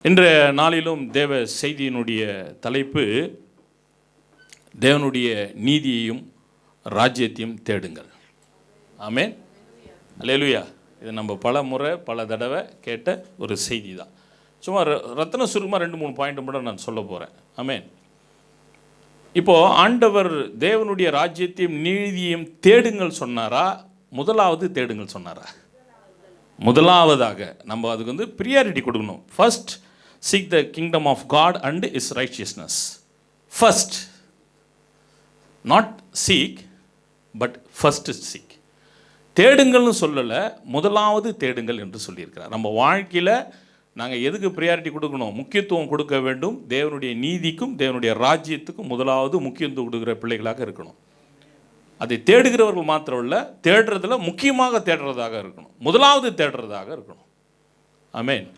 இன்றைய நாளிலும் தேவ செய்தியினுடைய தலைப்பு தேவனுடைய நீதியையும் ராஜ்யத்தையும் தேடுங்கள். ஆமென், அல்லேலூயா. இது நம்ம பல முறை பல தடவை கேட்ட ஒரு செய்தி தான். சும்மா ரத்தின சுருக்கமாக 2-3 பாயிண்ட் மட்டும் நான் சொல்ல போகிறேன். ஆமென். இப்போது ஆண்டவர் தேவனுடைய ராஜ்யத்தையும் நீதியையும் தேடுங்கள் சொன்னாரா, முதலாவது தேடுங்கள் சொன்னாரா? முதலாவதாக நம்ம அதுக்கு வந்து ப்ரியாரிட்டி கொடுக்கணும். First seek the kingdom of God and his righteousness. First, not seek, but first seek. தேடுங்கள்னு சொல்லலை, முதலாவது தேடுங்கள் என்று சொல்லியிருக்கிறார். நம்ம வாழ்க்கையில் நாங்கள் எதுக்கு ப்ரியாரிட்டி கொடுக்கணும், முக்கியத்துவம் கொடுக்க வேண்டும்? தேவனுடைய நீதிக்கும் தேவனுடைய ராஜ்யத்துக்கும் முதலாவது முக்கியத்துவம் கொடுக்குற பிள்ளைகளாக இருக்கணும். அதை தேடுகிறவர்கள் மாத்திரம் இல்லை, தேடுறதுல முக்கியமாக தேடுறதாக இருக்கணும், முதலாவது தேடுறதாக இருக்கணும். ஆமென்.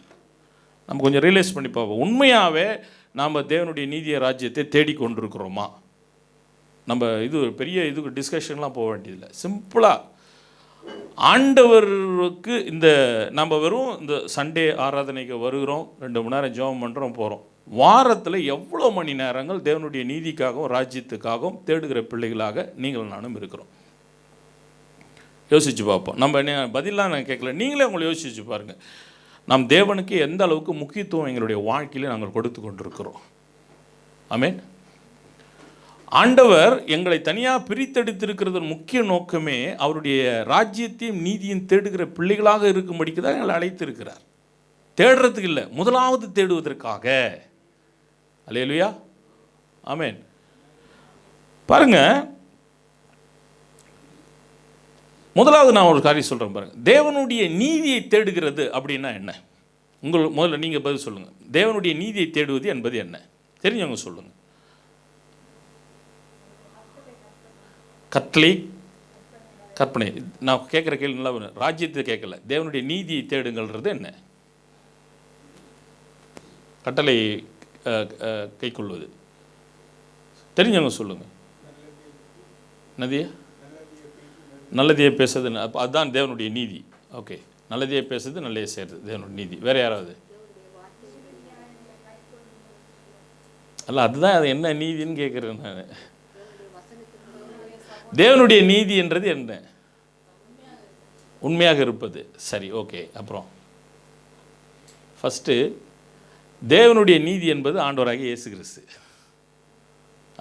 நம்ம கொஞ்சம் ரியலைஸ் பண்ணி பார்ப்போம். உண்மையாகவே நாம் தேவனுடைய நீதிய ராஜ்யத்தை தேடிக்கொண்டிருக்கிறோமா? நம்ம இது பெரிய இதுக்கு டிஸ்கஷன்லாம் போக வேண்டியதில்லை. சிம்பிளாக ஆண்டவருக்கு நம்ம வெறும் இந்த சண்டே ஆராதனைக்கு வருகிறோம், 2 மணி நேரம் ஜெபம் பண்ணுறோம், போகிறோம். வாரத்தில் எவ்வளோ மணி நேரங்கள் தேவனுடைய நீதிக்காகவும் ராஜ்யத்துக்காகவும் தேடுகிற பிள்ளைகளாக நீங்கள் நானும் இருக்கிறோம்? யோசித்து பார்ப்போம். நம்ம பதிலாக நான் கேட்கல, நீங்களே உங்களை யோசித்து பாருங்கள். நாம் தேவனுக்கு எந்த அளவுக்கு முக்கியத்துவம் எங்களுடைய வாழ்க்கையில் நாங்கள் கொடுத்து கொண்டிருக்கிறோம்? ஆமென். ஆண்டவர் எங்களை தனியாக பிரித்தெடுத்திருக்கிறது முக்கிய நோக்கமே அவருடைய ராஜ்யத்தையும் நீதியும் தேடுகிற பிள்ளைகளாக இருக்கும்படிக்கு தான் எங்களை அழைத்திருக்கிறார். தேடுறதுக்கு இல்லை, முதலாவது தேடுவதற்காக. அல்லேலூயா, ஆமென். பாருங்க, முதலாவது நான் ஒரு காரியம் சொல்கிறேன் பாருங்கள். தேவனுடைய நீதியை தேடுகிறது அப்படின்னா என்ன? முதல்ல நீங்கள் பதில் சொல்லுங்கள். தேவனுடைய நீதியை தேடுவது என்பது என்ன? தெரிஞ்சவங்க சொல்லுங்கள். கட்டளை, கற்பனை. நான் கேட்குற கேள்வி நல்லா, ராஜ்யத்தை கேட்கல, தேவனுடைய நீதியை தேடுங்கள்ன்றது என்ன? கட்டளை கைக்கொள்வது. தெரிஞ்சவங்க சொல்லுங்கள். நதியா? நல்லதையே பேசுறது, அப்போ அதுதான் தேவனுடைய நீதி. ஓகே, நல்லதையே பேசுறது, நல்லதையே செய்கிறது தேவனுடைய நீதி. வேறு யாராவது? அல்ல, அதுதான் அது என்ன நீதின்னு கேட்குறேன் நான். தேவனுடைய நீதி என்றது என்ன? உண்மையாக இருப்பது. சரி, ஓகே. அப்புறம் ஃபஸ்ட்டு தேவனுடைய நீதி என்பது ஆண்டவராகிய இயேசு கிறிஸ்து.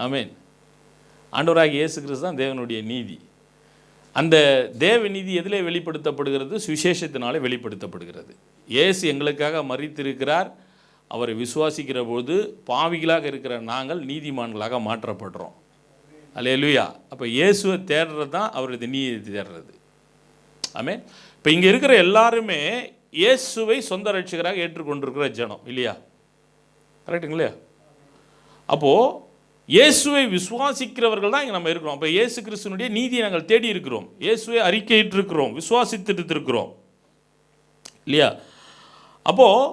ஆமென். ஆண்டவராகிய இயேசு கிறிஸ்து தான் தேவனுடைய நீதி. அந்த தேவ நீதி எதிலே வெளிப்படுத்தப்படுகிறது? சுவிசேஷத்தினாலே வெளிப்படுத்தப்படுகிறது. இயேசு எங்களுக்காக மரித்திருக்கிறார். அவரை விசுவாசிக்கிற போது பாவிகளாக இருக்கிற நாங்கள் நீதிமான்களாக மாற்றப்படுறோம். அல்லேலூயா. அப்போ இயேசுவை தேடுறது தான் அவரது நீதியை தேடுறது. ஆமென். இப்போ இங்கே இருக்கிற எல்லாருமே இயேசுவை சொந்த ரட்சகராக ஏற்றுக்கொண்டிருக்கிற ஜனம் இல்லையா? கரெக்டுங்களா? அப்போது இயேசுவை விசுவாசிக்கிறவர்கள் தான் இங்கே நம்ம இருக்கிறோம். அப்போ இயேசு கிறிஸ்துவனுடைய நீதியை நாங்கள் தேடி இருக்கிறோம், இயேசுவை அறிக்கையிட்டு இருக்கிறோம், விசுவாசித்துட்டு இருக்கிறோம் இல்லையா? அப்போது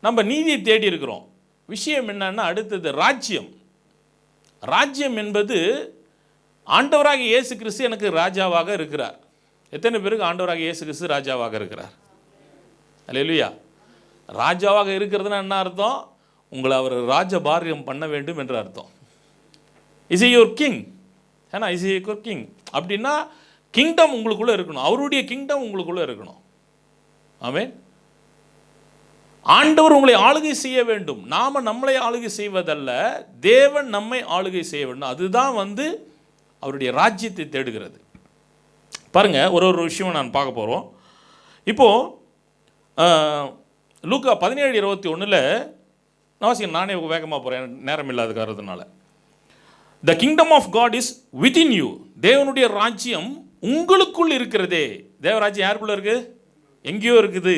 நம்ம நீதியை தேடி இருக்கிறோம். விஷயம் என்னன்னா, அடுத்தது ராஜ்யம். ராஜ்யம் என்பது ஆண்டவராக இயேசு கிறிஸ்து எனக்கு ராஜாவாக இருக்கிறார். எத்தனை பேருக்கு ஆண்டவராக இயேசு கிறிஸ்து ராஜாவாக இருக்கிறார்? அல்லேலூயா. ராஜாவாக இருக்கிறதுனா என்ன அர்த்தம்? உங்களை அவர் ராஜபாரியம் பண்ண வேண்டும் என்று அர்த்தம். Is he your king? ஏன்னா இஸ் he your king அப்படின்னா கிங்டம் உங்களுக்குள்ளே இருக்கணும், அவருடைய கிங்டம் உங்களுக்குள்ளே இருக்கணும். ஆமென். ஆண்டவர் உங்களை ஆளுகை செய்ய வேண்டும். நாம் நம்மளை ஆளுகை செய்வதல்ல, தேவன் நம்மை ஆளுகை செய்ய வேண்டும். அதுதான் அவருடைய ராஜ்யத்தை தேடுகிறது. பாருங்கள், ஒரு விஷயம் நான் பார்க்க போகிறோம். இப்போது லூக்கா 17:21 நானே வேகமாக போகிறேன், நேரம் இல்லாத காரணத்தினால. The kingdom of God is within you. தேவனுடைய ராஜ்யம் உங்களுக்குள் இருக்கிறதே. தேவராஜ்யம் யாருக்குள்ளே இருக்குது? எங்கேயோ இருக்குது.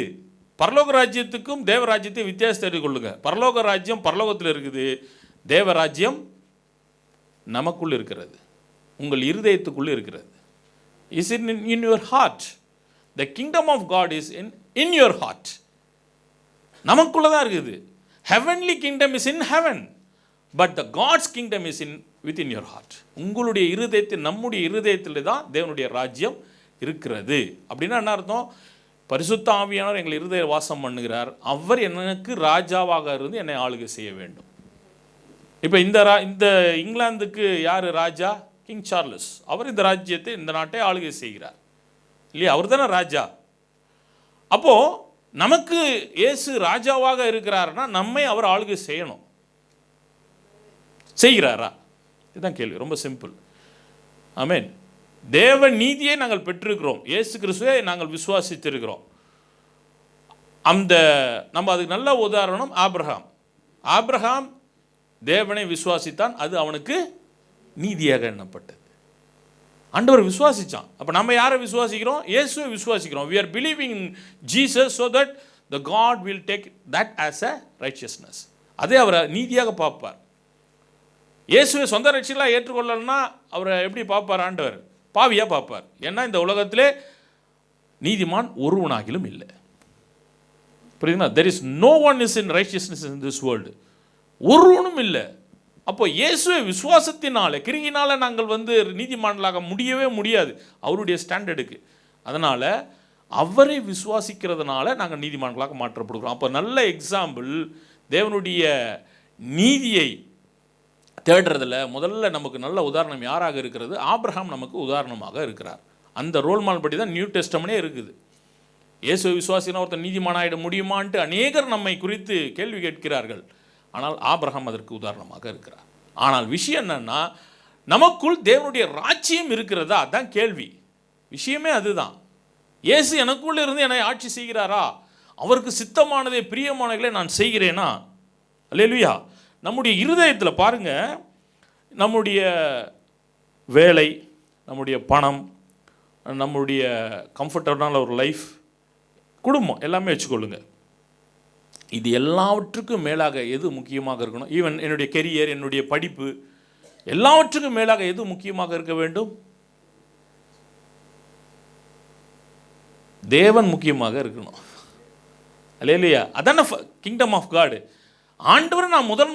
பரலோக ராஜ்யத்துக்கும் தேவராஜ்யத்தையும் வித்தியாசத்தை தெரிவிக்கொள்ளுங்க. பரலோக ராஜ்யம் பரலோகத்தில் இருக்குது, தேவராஜ்யம் நமக்குள் இருக்கிறது, உங்கள் இருதயத்துக்குள்ளே இருக்கிறது. Is in your heart. The kingdom of God is in your heart. நமக்குள்ளே தான் இருக்குது. Heavenly kingdom is in heaven, but the God's kingdom is within your heart. உங்களுடைய இருதயத்தில், நம்முடைய இருதயத்தில் தான் தேவனுடைய ராஜ்யம் இருக்கிறது. அப்படின்னா என்ன அர்த்தம்? பரிசுத்த ஆவியானவர் எங்கள் இருதய வாசம் பண்ணுகிறார், அவர் எனக்கு ராஜாவாக இருந்து என்னை ஆளுகை செய்ய வேண்டும். இப்போ இந்த இங்கிலாந்துக்கு யார் ராஜா? King Charles. அவர் இந்த ராஜ்யத்தை, இந்த நாட்டை ஆளுகை செய்கிறார் இல்லையா? அவர் தானே ராஜா. அப்போது நமக்கு இயேசு ராஜாவாக இருக்கிறாருன்னா நம்மை அவர் ஆளுகை செய்யணும். செய்கிறாரா? இதுதான் கேள்வி. ரொம்ப சிம்பிள். ஆமென். தேவ நீதியை நாங்கள் பெற்றிருக்கிறோம், இயேசு கிறிஸ்துவை நாங்கள் விசுவாசித்திருக்கிறோம். நம்ம அதுக்கு நல்ல உதாரணம் ஆபிரகாம் தேவனை விசுவாசித்தான், அது அவனுக்கு நீதியாக எண்ணப்பட்டது. ஆண்டவர் விசுவாசித்தான். அப்போ நம்ம யாரை விசுவாசிக்கிறோம்? இயேசுவை விசுவாசிக்கிறோம். we are believing in Jesus so that the God will take that as a righteousness. அதே அவரை நீதியாக பார்ப்பார். இயேசுவை சொந்த ரட்சிகளாக ஏற்றுக்கொள்ளலைன்னா அவரை எப்படி பார்ப்பார்? ஆண்டவர் பாவியாக பார்ப்பார். ஏன்னா இந்த உலகத்திலே நீதிமான் ஒருவனாகிலும் இல்லை. புரியுதுங்களா? there is no one is in righteousness in this world. ஒருவனும் இல்லை. அப்போ இயேசுவை விசுவாசத்தினால, கிரியினால நாங்கள் நீதிமான்களாக முடியவே முடியாது அவருடைய ஸ்டாண்டர்டுக்கு. அதனால் அவரை விசுவாசிக்கிறதுனால நாங்கள் நீதிமான்களாக மாற்றப்படுகிறோம். அப்போ நல்ல எக்ஸாம்பிள். தேவனுடைய நீதியை தேடுறதில் முதல்ல நமக்கு நல்ல உதாரணம் யாராக இருக்கிறது? ஆபிரகாம் நமக்கு உதாரணமாக இருக்கிறார். அந்த ரோல் மாடல் படி தான் நியூ டெஸ்டமெண்டே இருக்குது. இயேசுவை விசுவாசினா ஒருத்தர் நீதிமானாயிட முடியுமான்ட்டு அநேகர் நம்மை குறித்து கேள்வி கேட்கிறார்கள். ஆனால் ஆபிரகாம் அதற்கு உதாரணமாக இருக்கிறார். ஆனால் விஷயம் என்னன்னா, நமக்குள் தேவனுடைய ராஜ்யம் இருக்கிறதா? அதான் கேள்வி. விஷயமே அதுதான். இயேசு எனக்குள்ள இருந்து என்னை ஆட்சி செய்கிறாரா? அவருக்கு சித்தமானதை, பிரியமானதை நான் செய்கிறேனா? அல்லேலூயா. நம்முடைய இருதயத்தில் பாருங்க, நம்முடைய வேலை, நம்முடைய பணம், நம்முடைய கம்ஃபர்டபுளான ஒரு லைஃப், குடும்பம் எல்லாமே வச்சுக்கொள்ளுங்க. இது எல்லாவற்றுக்கும் மேலாக எது முக்கியமாக இருக்கணும்? ஈவன் என்னுடைய கெரியர், என்னுடைய படிப்பு, எல்லாவற்றுக்கும் மேலாக எது முக்கியமாக இருக்க வேண்டும்? தேவன் முக்கியமாக இருக்கணும். அல்லேலூயா. அதான கிங்டம் ஆஃப் காட். ஆண்டவரை நான் முதல்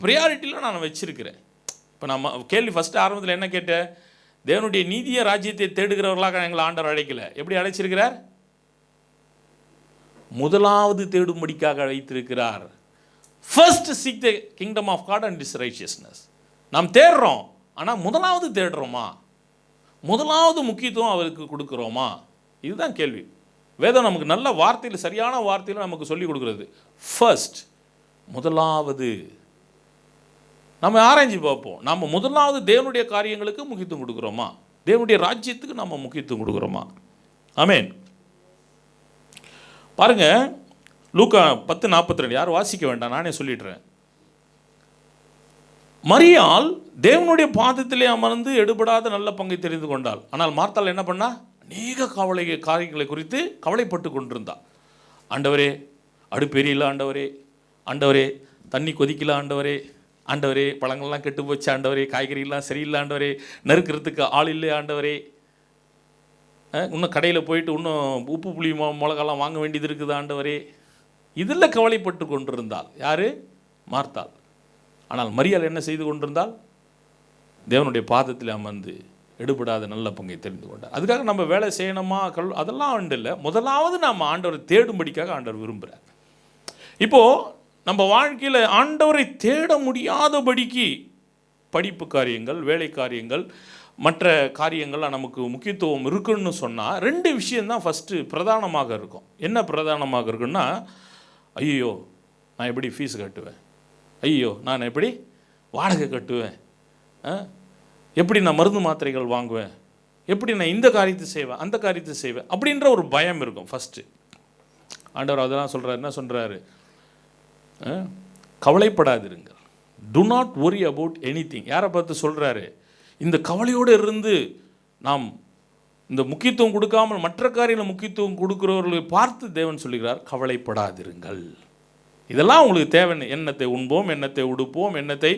ப்ரையாரிட்டியில் நான் வச்சிருக்கிறேன். இப்போ நம்ம கேள்வி ஃபஸ்ட்டு ஆரம்பத்தில் என்ன கேட்டேன்? தேவனுடைய நீதிய ராஜ்யத்தை தேடுகிறவர்களாக எங்களை ஆண்டவர் அழைக்கல. எப்படி அழைச்சிருக்கிறார்? முதலாவது தேடும்படிக்காக அழைத்திருக்கிறார். First seek the kingdom of God and is righteousness. நாம் தேடுறோம், ஆனால் முதலாவது தேடுறோமா? முதலாவது முக்கியத்துவம் அவருக்கு கொடுக்குறோமா? இதுதான் கேள்வி. வேதம் நமக்கு நல்ல வார்த்தையில், சரியான வார்த்தையில் நமக்கு சொல்லிக் கொடுக்குறது. ஃபர்ஸ்ட், முதலாவது. நம்ம ஆராய்ச்சி பார்ப்போம். நம்ம முதலாவது தேவனுடைய காரியங்களுக்கு முக்கியத்துவம் கொடுக்குறோமா? தேவனுடைய ராஜ்யத்துக்கு நம்ம முக்கியத்துவம் கொடுக்குறோமா? ஆமென். பாருங்க, லூக்கா 10:42. யாரும் வாசிக்க வேண்டாம், நானே சொல்லிடுறேன். மரியாள் தேவனுடைய பாதத்திலே அமர்ந்து எடுபடாத நல்ல பங்கை தெரிந்து கொண்டாள். ஆனால் மார்த்தாள் என்ன பண்ணா? அநேக காரியங்களை குறித்து கவலைப்பட்டு கொண்டிருந்தாள். ஆண்டவரே, அடுப்பு எரியல ஆண்டவரே, ஆண்டவரே தண்ணி கொதிக்கல ஆண்டவரே, ஆண்டவரே பழங்கள்லாம் கெட்டு போச்சு ஆண்டவரே, காய்கறிலாம் சரியில்லை ஆண்டவரே, நறுக்கிறதுக்கு ஆள் இல்லை ஆண்டவரே, இன்னும் கடையில் போயிட்டு இன்னும் உப்பு புளி மிளகாலாம் வாங்க வேண்டியது இருக்குது ஆண்டவரே. இதில் கவலைப்பட்டு கொண்டிருந்தாள். யார்? மார்த்தாள். ஆனால் மரியாள் என்ன செய்து கொண்டிருந்தால்? தேவனுடைய பாதத்தில் அமர்ந்து எடுபடாத நல்ல பங்கை தெரிந்து கொண்டார். அதுக்காக நம்ம வேலை செய்யணுமா அதெல்லாம் ஆண்டு இல்லை. முதலாவது நம்ம ஆண்டவரை தேடும்படிக்காக ஆண்டவர் விரும்புகிறார். இப்போது நம்ம வாழ்க்கையில் ஆண்டவரை தேட முடியாதபடிக்கு படிப்பு காரியங்கள், வேலை காரியங்கள், மற்ற காரியங்கள்லாம் நமக்கு முக்கியத்துவம் இருக்குன்னு சொன்னால் 2 விஷயந்தான் ஃபஸ்ட்டு பிரதானமாக இருக்கும். என்ன பிரதானமாக இருக்குன்னா, ஐயோ நான் எப்படி ஃபீஸ் கட்டுவேன், ஐயோ நான் எப்படி வாடகை கட்டுவேன், எப்படி நான் மருந்து மாத்திரைகள் வாங்குவேன், எப்படி நான் இந்த காரியத்தை செய்வேன், அந்த காரியத்தை செய்வேன் அப்படின்ற ஒரு பயம் இருக்கும் ஃபஸ்ட்டு. ஆண்டவர் அதெல்லாம் சொல்கிறார். என்ன சொல்கிறாரு? கவலைப்படாதிருங்கள். Do not worry about anything. யாரை பார்த்து சொல்கிறாரு? இந்த கவலையோடு இருந்து நாம் இந்த முக்கியத்துவம் கொடுக்காமல் மற்ற காரியங்களில் முக்கியத்துவம் கொடுக்குறவர்களை பார்த்து தேவன் சொல்லுகிறார், கவலைப்படாதிருங்கள். இதெல்லாம் உங்களுக்கு தேவை. எண்ணத்தை உண்போம், எண்ணத்தை உடுப்போம், எண்ணத்தை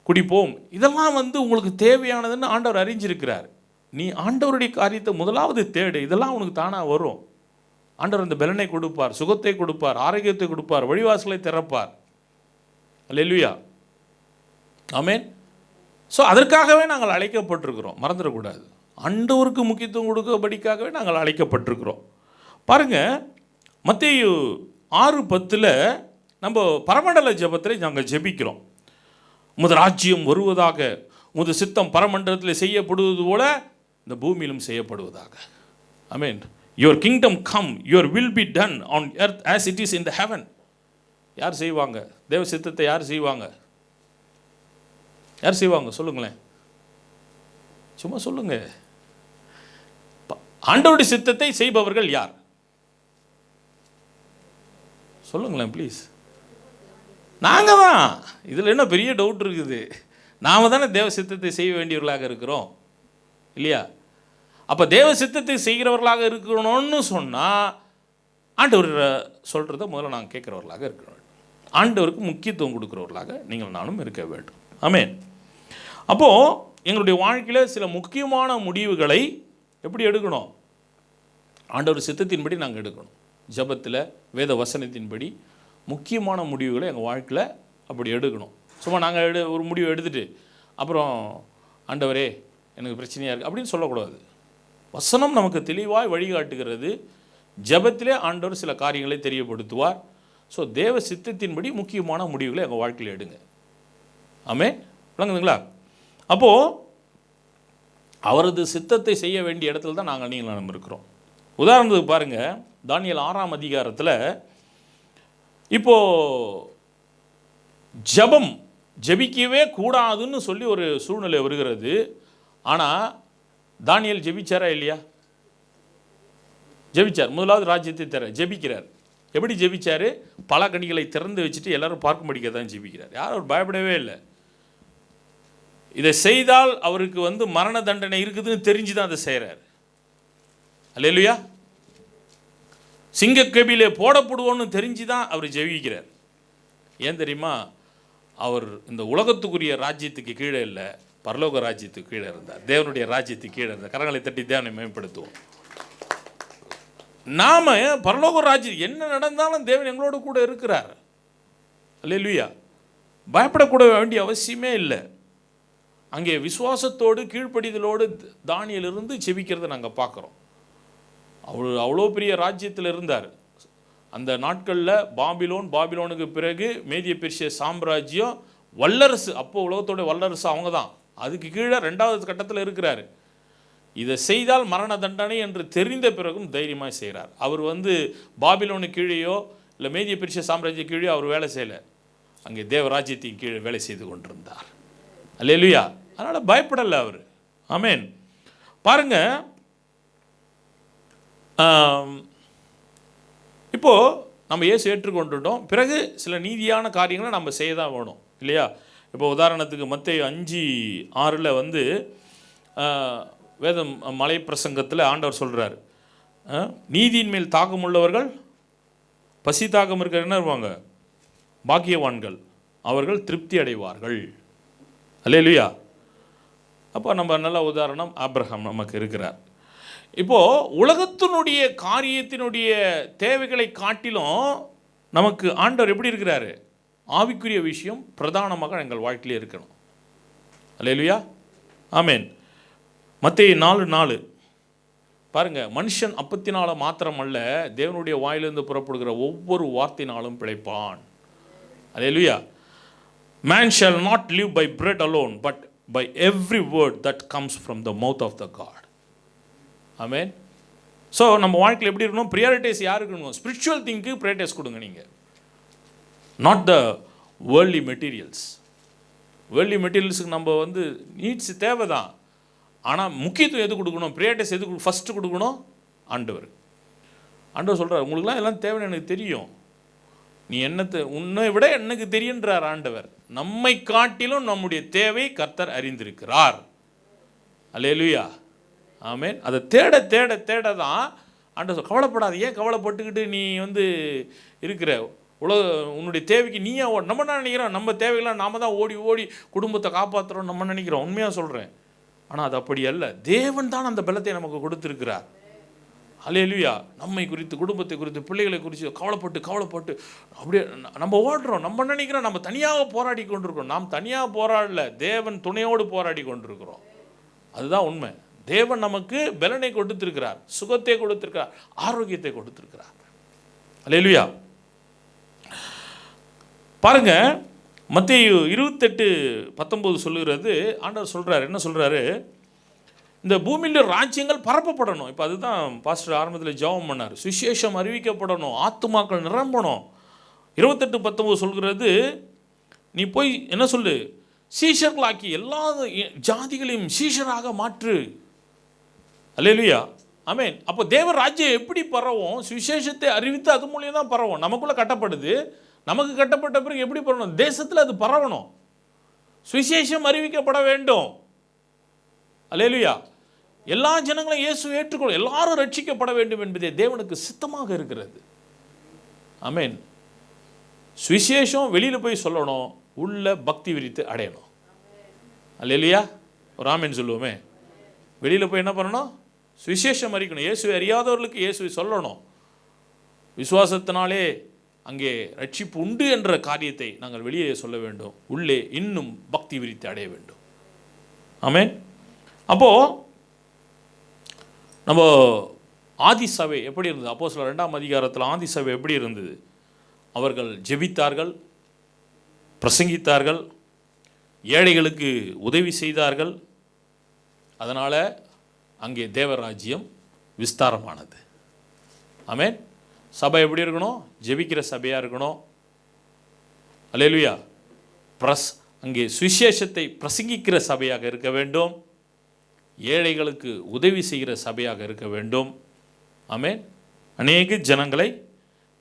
குடிப்போம், இதெல்லாம் உங்களுக்கு தேவையானதுன்னு ஆண்டவர் அறிஞ்சிருக்கிறார். நீ ஆண்டவருடைய காரியத்தை முதலாவது தேடு, இதெல்லாம் உனக்கு தானாக வரும். ஆண்டவர் இந்த பலனை கொடுப்பார், சுகத்தை கொடுப்பார், ஆரோக்கியத்தை கொடுப்பார், வழிவாசலை திறப்பார். அல்லேலூயா. ஆமென். ஸோ அதற்காகவே நாங்கள் அழைக்கப்பட்டிருக்கிறோம், மறந்துடக்கூடாது. ஆண்டவருக்கு முக்கியத்துவம் கொடுக்கபடிக்காகவே நாங்கள் அழைக்கப்பட்டிருக்கிறோம். பாருங்கள், மத்தேயு 6:10 நம்ம பரமண்டல ஜெபத்தில் நாங்கள் ஜெபிக்கிறோம். உமது ராஜ்யம் வருவதாக, உமது சித்தம் பரமண்டலத்தில் செய்யப்படுவது போல இந்த பூமியிலும் செய்யப்படுவதாக. Amen. Your kingdom come, your will be done on earth as it is in the heaven. யார் செய்வாங்க? தேவ சித்தத்தை யார் செய்வாங்க? யார் செய்வாங்க சொல்லுங்களேன், சும்மா சொல்லுங்க. ஆண்டவருடைய சித்தத்தை செய்பவர்கள் யார் சொல்லுங்களேன் ப்ளீஸ். நாங்கள் தான். இதில் என்ன பெரிய டவுட் இருக்குது? நாம் தானே தேவ சித்தத்தை செய்ய வேண்டியவர்களாக இருக்கிறோம் இல்லையா? அப்போ தேவ சித்தத்தை செய்கிறவர்களாக இருக்கணும்னு சொன்னால் ஆண்டவர் சொல்கிறத முதல்ல நாங்கள் கேட்குறவர்களாக இருக்க வேண்டும். ஆண்டவருக்கு முக்கியத்துவம் கொடுக்குறவர்களாக நீங்கள் நானும் இருக்க வேண்டும். ஆமென். அப்போது எங்களுடைய வாழ்க்கையில் சில முக்கியமான முடிவுகளை எப்படி எடுக்கணும்? ஆண்டவர் சித்தத்தின்படி நாங்கள் எடுக்கணும். ஜபத்தில் வேத வசனத்தின்படி முக்கியமான முடிவுகளை எங்கள் வாழ்க்கையில் அப்படி எடுக்கணும். சும்மா நாங்கள் ஒரு முடிவை எடுத்துகிட்டு அப்புறம் ஆண்டவரே எனக்கு பிரச்சனையாக இருக்குது அப்படின்னு சொல்லக்கூடாது. வசனம் நமக்கு தெளிவாய் வழிகாட்டுகிறது. ஜபத்திலே ஆண்டவர் சில காரியங்களை தெரியப்படுத்துவார். ஸோ தேவ சித்தத்தின்படி முக்கியமான முடிவுகளை எங்கள் வாழ்க்கையில் எடுங்க. ஆமென். விளங்குதுங்களா? அப்போது அவரது சித்தத்தை செய்ய வேண்டிய இடத்துல தான் நீங்கள் நம்ம இருக்கிறோம். உதாரணத்துக்கு பாருங்கள், தானியேல் 6ஆம் அதிகாரத்தில் இப்போது ஜெபிக்கவே கூடாதுன்னு சொல்லி ஒரு சூழ்நிலை வருகிறது. ஆனால் தானியேல் ஜெபிச்சாரா இல்லையா? ஜெபிச்சார். முதலாவது ராஜ்யத்தை தர ஜெபிக்கிறார். எப்படி ஜெபிச்சார்? பல கனிகளை திறந்து வச்சுட்டு எல்லாரும் பார்க்கும்படிக்க தான் ஜெபிக்கிறார். யாரும் அவர் பயப்படவே இல்லை. இதை செய்தால் அவருக்கு மரண தண்டனை இருக்குதுன்னு தெரிஞ்சு தான் அதை செய்கிறார். அல்லேலூயா. சிங்கக்கபிலே போடப்படுவோன்னு தெரிஞ்சு தான் அவர் ஜெபிக்கிறார். ஏன் தெரியுமா? அவர் இந்த உலகத்துக்குரிய ராஜ்யத்துக்கு கீழே இல்லை, பரலோக ராஜ்யத்துக்கு கீழே இருந்தார். தேவனுடைய ராஜ்யத்துக்கு கீழே இருந்தார். கரங்களை தட்டி தேவனை மேம்படுத்துவோம். நாம பரலோக ராஜ்யம் என்ன நடந்தாலும் தேவன் எங்களோட கூட இருக்கிறார். அல்லேலூயா. பயப்படக்கூட வேண்டிய அவசியமே இல்லை. அங்கே விசுவாசத்தோடு கீழ்ப்படிதலோடு தானியேலிருந்து ஜெபிக்கிறத நாங்கள் பார்க்குறோம். அவ்வளோ பெரிய ராஜ்யத்தில் இருந்தார். அந்த நாட்களில் பாபிலோனுக்கு பிறகு மேதிய பெர்சிய சாம்ராஜ்யம் வல்லரசு. அப்போ உலகத்தோட வல்லரசு அவங்க தான். அதுக்கு கீழே 2வது கட்டத்தில் இருக்கிறார். இதை செய்தால் மரண தண்டனை என்று தெரிந்த பிறகும் தைரியமாக செய்கிறார். அவர் பாபிலோனு கீழேயோ இல்லை மேதிய பெர்சிய சாம்ராஜ்ய கீழே அவர் வேலை செய்யலை. அங்கே தேவராஜ்யத்தின் கீழே வேலை செய்து கொண்டிருந்தார். அல்லேலூயா. அதனால் பயப்படலை அவர். ஆமென். பாருங்க, இப்போது நம்ம இயேசு ஏற்றுக்கொண்டுட்டோம். பிறகு சில நீதியான காரியங்களை நம்ம செய்ய தான் வேணும் இல்லையா? இப்போ உதாரணத்துக்கு மத்தேயு 5:6 வேதம் மலை பிரசங்கத்தில் ஆண்டவர் சொல்கிறார், நீதியின் மேல் தாகம் உள்ளவர்கள், பசி தாகம் இருக்கிற என்ன இருப்பாங்க? பாக்கியவான்கள், அவர்கள் திருப்தி அடைவார்கள். அல்லேலூயா. அப்போ நம்ம நல்ல உதாரணம் ஆபிரகாம் நமக்கு இருக்கிறார். இப்போது உலகத்தினுடைய காரியத்தினுடைய தேவைகளை காட்டிலும் நமக்கு ஆண்டவர் எப்படி இருக்கிறாரு? ஆவிக்குரிய விஷயம் பிரதானமாக எங்கள் வாழ்க்கையிலே இருக்கணும். அல்லேலூயா. ஆமென். மத்தேயு 4:4 பாருங்கள், மனுஷன் அப்பத்தினால மாத்திரமல்ல தேவனுடைய வாயிலிருந்து புறப்படுகிற ஒவ்வொரு வார்த்தையினாலும் பிழைப்பான். அல்லேலூயா. Man shall not live by bread alone, but by every word that comes from the mouth of the God. Amen. So நம்ம வாழ்க்கையில் எப்படி இருக்கணும்? ப்ரியாரிட்டிஸ் யாருக்கு இருக்கணும்? ஸ்பிரிச்சுவல் திங்க்கு ப்ரியாரிட்டிஸ் கொடுங்க நீங்கள். Not the worldly materials. Worldly மெட்டீரியல்ஸுக்கு நம்ம நீட்ஸ் தேவை தான். ஆனால் முக்கியத்துவம் எது கொடுக்கணும்? ப்ரியாரிட்டிஸ் எது ஃபஸ்ட்டு கொடுக்கணும்? ஆண்டவர். ஆண்டவர் சொல்கிறார், உங்களுக்குலாம் எல்லாம் தேவைன்னு எனக்கு தெரியும், நீ உன்னை விட எனக்கு தெரியுன்றார் ஆண்டவர். நம்மை காட்டிலும் நம்முடைய தேவை கர்த்தர் அறிந்திருக்கிறார். அல்லேலூயா. ஆமென். அதை தேட தேட தேட தான் ஆண்டவர். கவலைப்படாது. ஏன் கவலைப்பட்டுக்கிட்டு நீ இருக்கிற உன்னுடைய தேவைக்கு நீயா நம்ம என்ன நினைக்கிறோம்? நம்ம தேவையெல்லாம் நாம் தான் ஓடி ஓடி குடும்பத்தை காப்பாற்றுறோம் நம்ம நினைக்கிறோம். உண்மையாக சொல்கிறேன். ஆனால் அது அப்படி அல்ல. தேவன் தான் அந்த பலத்தை நமக்கு கொடுத்துருக்கிறார். அல்லேலூயா. நம்மை குறித்து, குடும்பத்தை குறித்து, பிள்ளைகளை குறித்து கவலைப்பட்டு அப்படியே நம்ம ஓடுறோம். நம்ம நினைக்கிறோம் நம்ம தனியாக போராடி கொண்டிருக்கிறோம். நாம் தனியாக போராடல, தேவன் துணையோடு போராடி கொண்டிருக்கிறோம். அதுதான் உண்மை. தேவன் நமக்கு பலனை கொடுத்திருக்கிறார், சுகத்தை கொடுத்திருக்கிறார், ஆரோக்கியத்தை கொடுத்திருக்கிறார். அல்லேலூயா. பாருங்க, மத்தேயு 28:19 சொல்லுகிறது. ஆண்டவர் சொல்றாரு, என்ன சொல்றாரு? இந்த பூமியில் ராஜ்யங்கள் பரப்பப்படணும். இப்போ அதுதான் பாஸ்டர் ஆரம்பத்தில் ஜெபம் பண்ணார். சுவிசேஷம் அறிவிக்கப்படணும், ஆத்துமாக்கள் நிரம்பணும். 28:19 சொல்கிறது, நீ போய் என்ன சொல்லு, சீஷர்களாக்கி எல்லா ஜாதிகளையும் சீஷராக மாற்று. அல்லேலூயா, ஆமென். அப்போ தேவ ராஜ்யம் எப்படி பரவும்? சுவிசேஷத்தை அறிவித்து அது மூலியம் தான் பரவும். நமக்குள்ளே கட்டப்படுது, நமக்கு கட்டப்பட்ட பிறகு எப்படி பரவணும்? தேசத்தில் அது பரவணும், சுவிசேஷம் அறிவிக்கப்பட வேண்டும். அல்லேலூயா. எல்லா ஜனங்களும் இயேசு ஏற்றுக்கொள்ள, எல்லாரும் ரட்சிக்கப்பட வேண்டும் என்பதே தேவனுக்கு சித்தமாக இருக்கிறது. ஆமென். சுவிசேஷம் வெளியில் போய் சொல்லணும், உள்ள பக்தி விரித்து அடையணும். அல்லேலூயா. ஒரு ஆமென் சொல்லுவோமே. வெளியில் போய் என்ன பண்ணணும்? சுவிசேஷம் அறிக்கணும். இயேசுவை அறியாதவர்களுக்கு இயேசுவை சொல்லணும். விசுவாசத்தினாலே அங்கே ரட்சிப்பு உண்டு என்ற காரியத்தை நாங்கள் வெளியே சொல்ல வேண்டும். உள்ளே இன்னும் பக்தி விரித்து அடைய வேண்டும். ஆமென். அப்போது நம்ம ஆதி சபை எப்படி இருந்தது? அப்போஸ்தலர் 2ஆம் அதிகாரத்தில் ஆதி சபை எப்படி இருந்தது? அவர்கள் ஜெபித்தார்கள், பிரசங்கித்தார்கள், ஏழைகளுக்கு உதவி செய்தார்கள். அதனால் அங்கே தேவராஜ்யம் விஸ்தாரமானது. ஆமென். சபை எப்படி இருக்கணும்? ஜெபிக்கிற சபையாக இருக்கணும். அல்லேலூயா. அங்கே சுவிசேஷத்தை பிரசங்கிக்கிற சபையாக இருக்க வேண்டும். ஏழைகளுக்கு உதவி செய்கிற சபையாக இருக்க வேண்டும். ஆமென். அநேக ஜனங்களை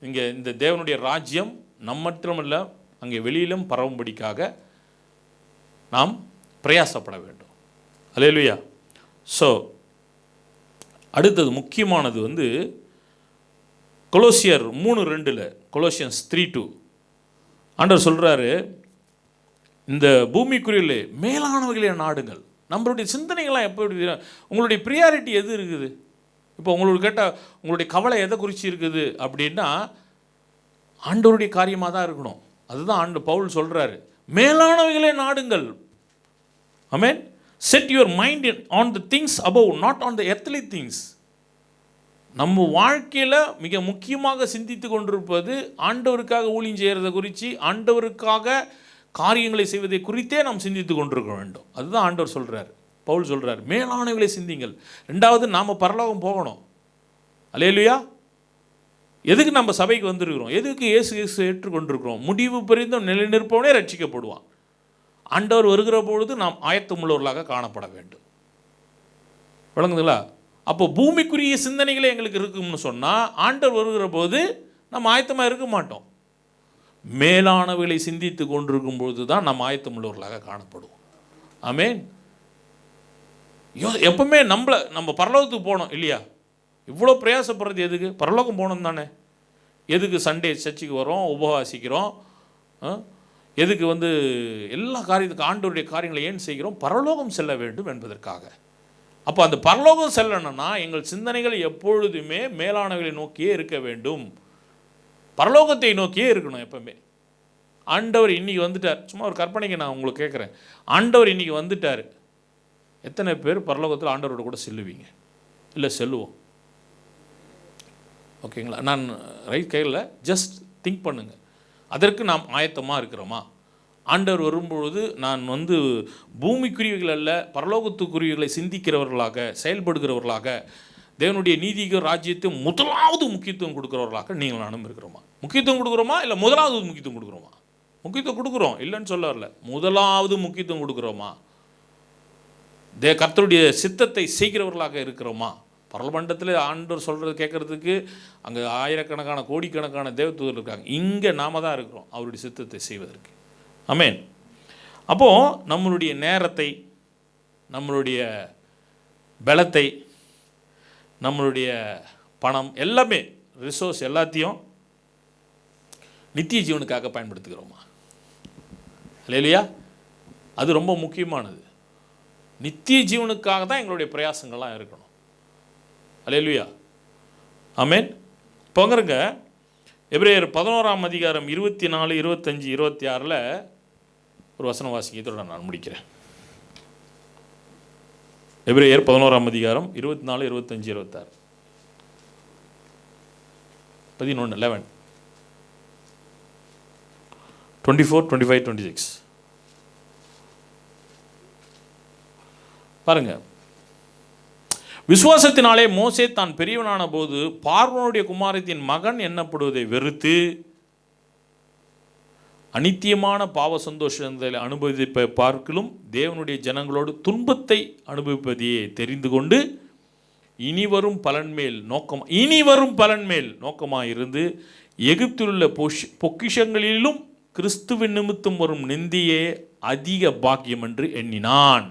இங்கே இந்த தேவனுடைய ராஜ்யம் நம்மற்றமல்ல, அங்கே வெளியிலும் பரவும்படிக்காக நாம் பிரயாசப்பட வேண்டும். அல்லேலூயா. ஸோ அடுத்தது முக்கியமானது வந்து கொலோசியர் 3:2, கொலோசியன்ஸ் 3:2 ஆண்டவர் சொல்கிறாரு, இந்த பூமிக்குரிய மேலானவைகளே நாடுங்கள். நம்மளுடைய சிந்தனைகள்லாம் எப்படி, உங்களுடைய ப்ரியாரிட்டி எது இருக்குது? இப்போ உங்களுக்கு கேட்டால் உங்களுடைய கவலை எதை குறித்து இருக்குது அப்படின்னா, ஆண்டவருடைய காரியமாக தான் இருக்கணும். அதுதான் பவுல் சொல்கிறாரு, மேலானவைகளே நாடுங்கள். Amen. Set your mind on the things above, not on the earthly things. நம்ம வாழ்க்கையில் மிக முக்கியமாக சிந்தித்து கொண்டிருப்பது ஆண்டவருக்காக ஊழியம் செய்கிறத குறித்து, ஆண்டவருக்காக காரியங்களை செய்வதை குறித்தே நாம் சிந்தித்து கொண்டிருக்க வேண்டும். அதுதான் ஆண்டவர் சொல்கிறார், பவுல் சொல்கிறார், மேலானவைகளை சிந்திங்கள். ரெண்டாவது, நாம் பரலோகம் போகணும். அல்லேலூயா. எதுக்கு நம்ம சபைக்கு வந்திருக்கிறோம்? எதுக்கு இயேசு ஏற்றுக்கொண்டிருக்கிறோம்? முடிவு பெரிந்தும் நிலைநிற்பவனே ரட்சிக்கப்படுவான். ஆண்டவர் வருகிற பொழுது நாம் ஆயத்தமுள்ளவர்களாக காணப்பட வேண்டும். விளங்குதுங்களா? அப்போ பூமிக்குரிய சிந்தனைகளே எங்களுக்கு இருக்கும்னு சொன்னால், ஆண்டவர் வருகிற போது நம்ம ஆயத்தமாக இருக்க மாட்டோம். மேலானவைகளை சிந்தித்து கொண்டிருக்கும் பொழுது தான் நம்ம ஆயத்தமுள்ளவர்களாக காணப்படுவோம். ஆமென். எப்பவுமே நம்ம பரலோகத்துக்கு போகணும் இல்லையா? இவ்வளோ பிரயாசப்படுறது எதுக்கு? பரலோகம் போகணும் தானே. எதுக்கு சண்டே சர்ச்சுக்கு வரோம், உபவாசிக்கிறோம்? எதுக்கு எல்லா காரியத்துக்கு ஆண்டவருடைய காரியங்களை ஏன் செய்கிறோம்? பரலோகம் செல்ல வேண்டும் என்பதற்காக. அப்போ அந்த பரலோகம் செல்லணும்னா எங்கள் சிந்தனைகள் எப்பொழுதுமே மேலானவைகளை நோக்கியே இருக்க வேண்டும், பரலோகத்தை நோக்கியே இருக்கணும் எப்பவுமே. ஆண்டவர் இன்றைக்கி வந்துட்டார். சும்மா ஒரு கற்பனைக்கு நான் உங்களுக்கு கேட்குறேன், ஆண்டவர் இன்றைக்கி வந்துட்டார். எத்தனை பேர் பரலோகத்தில் ஆண்டவரோட கூட செல்லுவீங்க? இல்லை செல்லுவோம். ஓகேங்களா? நான் ரைட் கையில் ஜஸ்ட் திங்க் பண்ணுங்கள். அதற்கு நாம் ஆயத்தமாக இருக்கிறோமா? ஆண்டவர் வரும்பொழுது நான் பூமிக்குரியவைகள் அல்ல, பரலோகத்துக்குரியவைகளை சிந்திக்கிறவர்களாக, செயல்படுகிறவர்களாக, தேவனுடைய நீதிக்கு ராஜ்யத்தை முதலாவது முக்கியத்துவம் கொடுக்குறவர்களாக நீங்கள் நானும் இருக்கிறோமா? முக்கியத்துவம் கொடுக்குறோமா? இல்லை முதலாவது முக்கியத்துவம் கொடுக்குறோமா? முக்கியத்துவம் கொடுக்குறோம், இல்லைன்னு சொல்ல வரல. முதலாவது முக்கியத்துவம் கொடுக்குறோமா? கர்த்தருடைய சித்தத்தை செய்கிறவர்களாக இருக்கிறோமா? பரலமண்டலத்தில் ஆண்டவர் சொல்கிறது கேட்குறதுக்கு அங்கே ஆயிரக்கணக்கான கோடிக்கணக்கான தேவதூதர்கள் இருக்காங்க. இங்கே நாம தான் இருக்கிறோம் அவருடைய சித்தத்தை செய்வதற்கு. ஆமென். அப்போது நம்மளுடைய நேரத்தை, நம்மளுடைய பலத்தை, நம்மளுடைய பணம், எல்லாமே ரிசோர்ஸ் எல்லாத்தையும் நித்திய ஜீவனுக்காக பயன்படுத்துகிறோமா? இல்லையா? அது ரொம்ப முக்கியமானது. நித்திய ஜீவனுக்காக தான் எங்களுடைய பிரயாசங்கள்லாம் இருக்கணும். அல்லேலூயா. ஆமென். போங்கிறங்க எபிரேயர் 11ஆம் அதிகாரம் 24, 25, 26 ஒரு வசனம் வாசிக்க, இதோட நான் முடிக்கிறேன். எபிரேயர் 11ஆம் அதிகாரம் 24, 25, 26, 11, 11, 24, 25, 26 பாருங்க. விசுவாசத்தினாலே மோசே தான் பெரியவனான போது பார்வோனுடைய குமாரத்தின் மகன் எண்ணப்படுவதை வெறுத்து அநித்தியமான பாவ சந்தோஷத்தை அனுபவிப்பை பார்க்கிலும் தேவனுடைய ஜனங்களோடு துன்பத்தை அனுபவிப்பதையே தெரிந்து கொண்டு இனி வரும் பலன் மேல் நோக்கமாக இருந்து எகிப்தில் உள்ள பொக்கிஷங்களிலும் கிறிஸ்துவின் நிமித்தம் வரும் நிந்தியே அதிக பாக்கியம் என்று எண்ணினான்.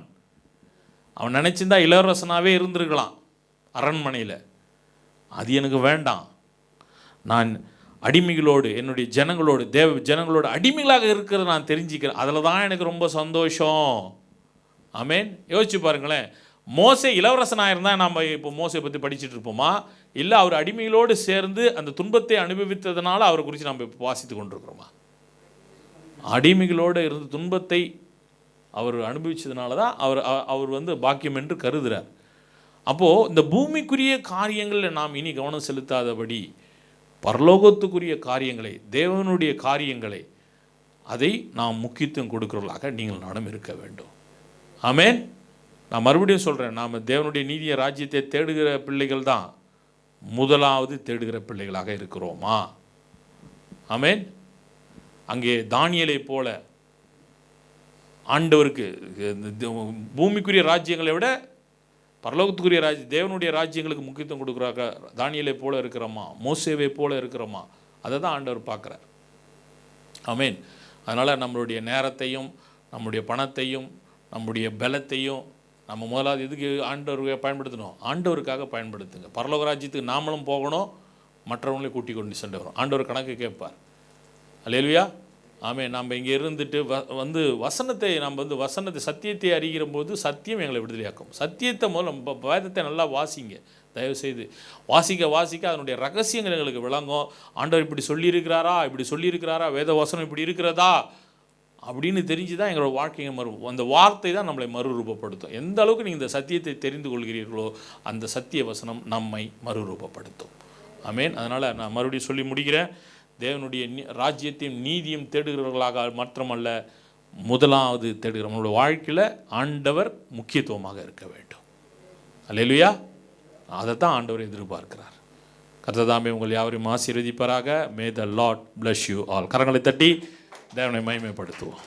அவன் நினச்சிருந்தா இளவரசனாகவே இருந்திருக்கலாம் அரண்மனையில். அது எனக்கு வேண்டாம், நான் அடிமைகளோடு என்னுடைய ஜனங்களோடு ஜனங்களோட அடிமைகளாக இருக்கிறத நான் தெரிஞ்சுக்கிறேன், அதில் தான் எனக்கு ரொம்ப சந்தோஷம். ஆமேன். யோசிச்சு பாருங்களேன், மோசே இளவரசனாக இருந்தால் நம்ம இப்போ மோசை பற்றி படிச்சுட்டு இருப்போமா, இல்லை அவர் அடிமைகளோடு சேர்ந்து அந்த துன்பத்தை அனுபவித்ததுனால அவரை குறித்து நம்ம இப்போ வாசித்து கொண்டிருக்கிறோமா? அடிமைகளோடு இருந்த துன்பத்தை அவர் அனுபவித்ததுனால தான் அவர் பாக்கியம் என்று கருதுகிறார். அப்போது இந்த பூமிக்குரிய காரியங்களில் நாம் இனி கவனம் செலுத்தாதபடி பரலோகத்துக்குரிய காரியங்களை, தேவனுடைய காரியங்களை, அதை நாம் முக்கியத்துவம் கொடுக்கிறவர்களாக நீங்கள் நானும் இருக்க வேண்டும். ஆமேன். நான் மறுபடியும் சொல்கிறேன், நாம் தேவனுடைய நீதிய ராஜ்யத்தை தேடுகிற பிள்ளைகள் தான் முதலாவது தேடுகிற பிள்ளைகளாக இருக்கிறோமா? ஆமேன். அங்கே தானியேலை போல ஆண்டவருக்கு பூமிக்குரிய ராஜ்யங்களை விட பரலோகத்துக்குரிய தேவனுடைய ராஜ்யங்களுக்கு முக்கியத்துவம் கொடுக்குறாங்க. தானியேலை போல இருக்கிறோமா? மோசேவை போல இருக்கிறோமா? அதை தான் ஆண்டவர் பார்க்குறார். ஆமேன். அதனால் நம்மளுடைய நேரத்தையும் நம்முடைய பணத்தையும் நம்முடைய பலத்தையும் நம்ம முதலாவது எதுக்கு ஆண்டவருக்கு பயன்படுத்தணும்? ஆண்டவருக்காக பயன்படுத்துங்க. பரலோக ராஜ்யத்துக்கு நாமளும் போகணும், மற்றவங்களையும் கூட்டி கொண்டு சென்று வரும். ஆண்டவர் கணக்கு கேட்பார். அல்லேலூயா. ஆமேன். நம்ம இங்கே இருந்துட்டு வசனத்தை வசனத்தை சத்தியத்தை அறிகிற போது சத்தியம் எங்களை விடுதலையாக்கும். சத்தியத்தை முதல்ல நம்ம வேதத்தை நல்லா வாசிங்க, தயவுசெய்து வாசிக்க அதனுடைய ரகசியங்கள் எங்களுக்கு விளங்கும். ஆண்டவர் இப்படி சொல்லியிருக்கிறாரா, வேத வசனம் இப்படி இருக்கிறதா அப்படின்னு தெரிஞ்சு தான் எங்களோட வாழ்க்கையை அந்த வார்த்தை தான் நம்மளை மறுரூபப்படுத்தும். எந்த அளவுக்கு நீங்கள் இந்த சத்தியத்தை தெரிந்து கொள்கிறீர்களோ அந்த சத்திய வசனம் நம்மை மறுரூபப்படுத்தும். ஆமேன். அதனால் நான் மறுபடியும் சொல்லி முடிக்கிறேன். தேவனுடைய ராஜ்யத்தையும் நீதியும் தேடுகிறவர்களாக மாத்திரமல்ல, முதலாவது தேடுகிற நம்மளோட வாழ்க்கையில் ஆண்டவர் முக்கியத்துவமாக இருக்க வேண்டும். அல்லேலூயா. அதை தான் ஆண்டவர் எதிர்பார்க்கிறார். கர்த்தர் உங்கள் யாவரையும் ஆசீர்வதிப்பாராக. மே த லார்ட் bless you all. கரங்களை தட்டி தேவனை மகிமைப்படுத்துவோம்.